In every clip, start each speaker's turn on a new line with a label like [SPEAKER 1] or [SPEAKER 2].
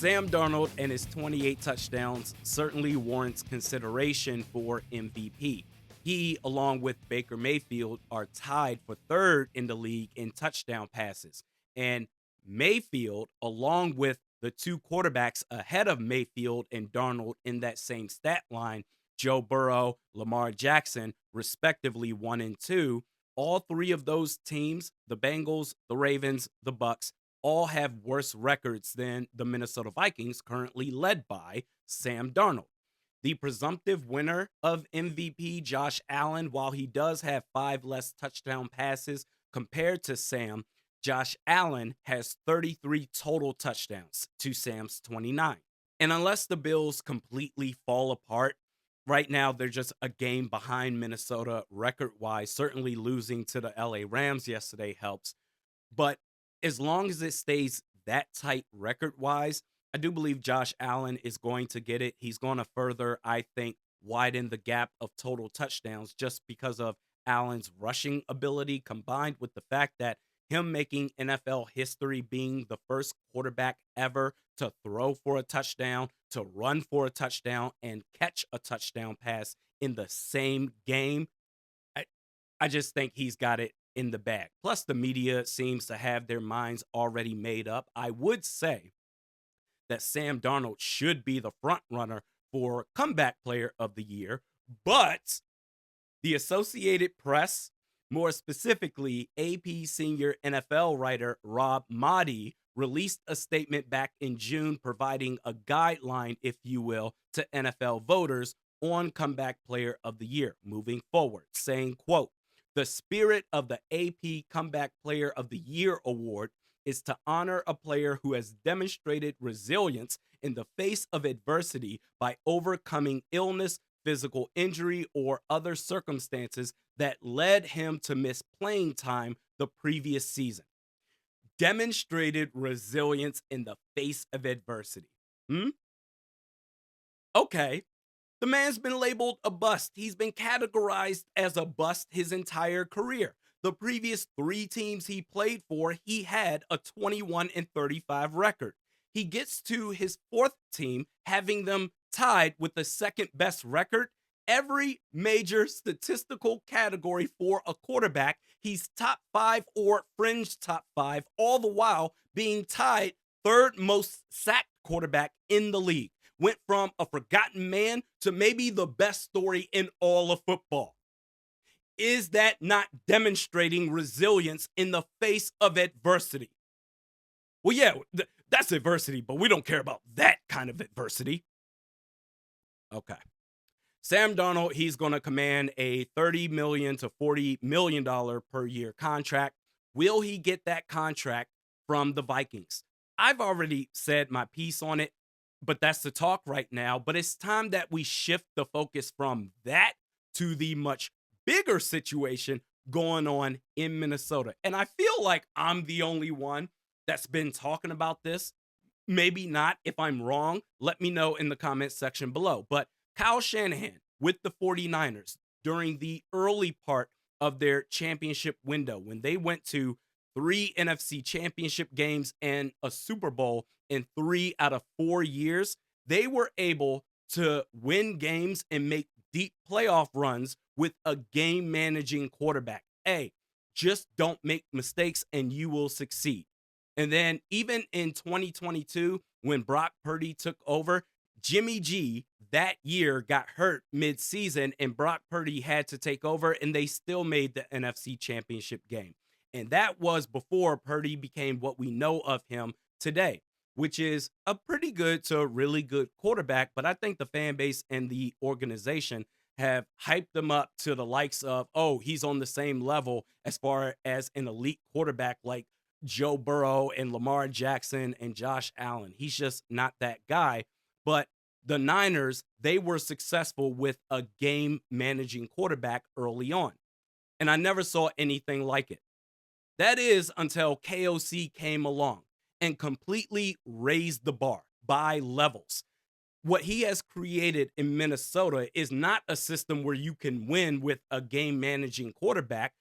[SPEAKER 1] Sam Darnold and his 28 touchdowns certainly warrants consideration for MVP. He, along with Baker Mayfield, are tied for third in the league in touchdown passes. And Mayfield, along with the two quarterbacks ahead of Mayfield and Darnold in that same stat line, Joe Burrow, Lamar Jackson, respectively 1 and 2, all three of those teams, the Bengals, the Ravens, the Bucks, all have worse records than the Minnesota Vikings, currently led by Sam Darnold. The presumptive winner of MVP, Josh Allen, while he does have 5 less touchdown passes compared to Sam, Josh Allen has 33 total touchdowns to Sam's 29. And unless the Bills completely fall apart, right now they're just a game behind Minnesota record wise. Certainly losing to the LA Rams yesterday helps. But as long as it stays that tight record wise, I do believe Josh Allen is going to get it. He's going to further, I think, widen the gap of total touchdowns just because of Allen's rushing ability combined with the fact that him making NFL history, being the first quarterback ever to throw for a touchdown, to run for a touchdown, and catch a touchdown pass in the same game. I, I just think he's got it in the bag. Plus, the media seems to have their minds already made up. I would say that Sam Darnold should be the front runner for comeback player of the year, but the Associated Press, more specifically AP senior NFL writer Rob Maaddi, released a statement back in June providing a guideline, if you will, to NFL voters on comeback player of the year moving forward, saying, quote, "The spirit of the AP Comeback Player of the Year award is to honor a player who has demonstrated resilience in the face of adversity by overcoming illness, physical injury, or other circumstances that led him to miss playing time the previous season." Demonstrated resilience in the face of adversity. Okay. The man's been labeled a bust. He's been categorized as a bust his entire career. The previous 3 teams he played for, he had a 21-35 record. He gets to his 4th team, having them tied with the second best record. Every major statistical category for a quarterback, he's top 5 or fringe top 5, all the while being tied third most sacked quarterback in the league. Went from a forgotten man to maybe the best story in all of football. Is that not demonstrating resilience in the face of adversity? Well, yeah, that's adversity, but we don't care about that kind of adversity. Okay. Sam Darnold, he's going to command a $30 million to $40 million per year contract. Will he get that contract from the Vikings? I've already said my piece on it, but that's the talk right now. But it's time that we shift the focus from that to the much bigger situation going on in Minnesota. And I feel like I'm the only one that's been talking about this. Maybe not. If I'm wrong, let me know in the comments section below. But Kyle Shanahan with the 49ers during the early part of their championship window, when they went to 3 NFC championship games and a Super Bowl in 3 out of 4 years, they were able to win games and make deep playoff runs with a game managing quarterback. Hey, just don't make mistakes and you will succeed. And then even in 2022, when Brock Purdy took over, Jimmy G that year got hurt mid-season and Brock Purdy had to take over, and they still made the NFC Championship game. And that was before Purdy became what we know of him today, which is a pretty good to really good quarterback. But I think the fan base and the organization have hyped him up to the likes of, oh, he's on the same level as far as an elite quarterback like Joe Burrow and Lamar Jackson and Josh Allen. He's just not that guy. But the Niners, they were successful with a game managing quarterback early on. And I never saw anything like it. That is until KOC came along and completely raised the bar by levels. What he has created in Minnesota is not a system where you can win with a game managing quarterback.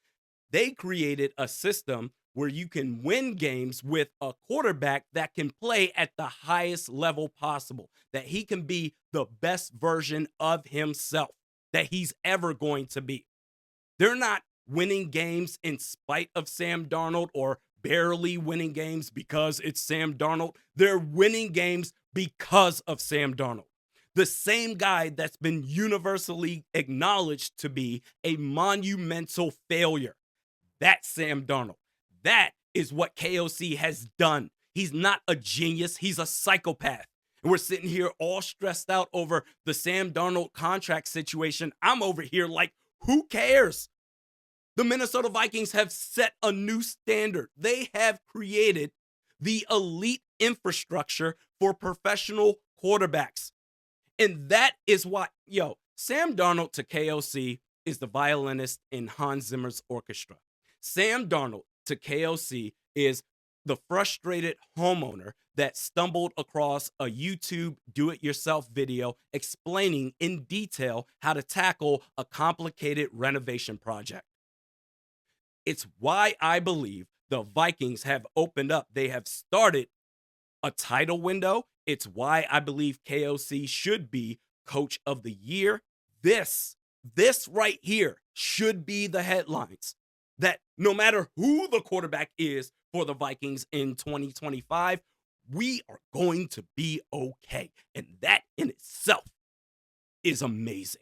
[SPEAKER 1] They created a system where you can win games with a quarterback that can play at the highest level possible, that he can be the best version of himself that he's ever going to be. They're not winning games in spite of Sam Darnold or barely winning games because it's Sam Darnold. They're winning games because of Sam Darnold. The same guy that's been universally acknowledged to be a monumental failure. That's Sam Darnold. That is what KOC has done. He's not a genius, he's a psychopath. And we're sitting here all stressed out over the Sam Darnold contract situation. I'm over here like, who cares? The Minnesota Vikings have set a new standard. They have created the elite infrastructure for professional quarterbacks. And that is why, Sam Darnold to KOC is the violinist in Hans Zimmer's orchestra. Sam Darnold to KOC is the frustrated homeowner that stumbled across a YouTube do-it-yourself video explaining in detail how to tackle a complicated renovation project. It's why I believe the Vikings have opened up. They have started a title window. It's why I believe KOC should be coach of the year. This right here should be the headlines that no matter who the quarterback is for the Vikings in 2025, we are going to be okay. And that in itself is amazing.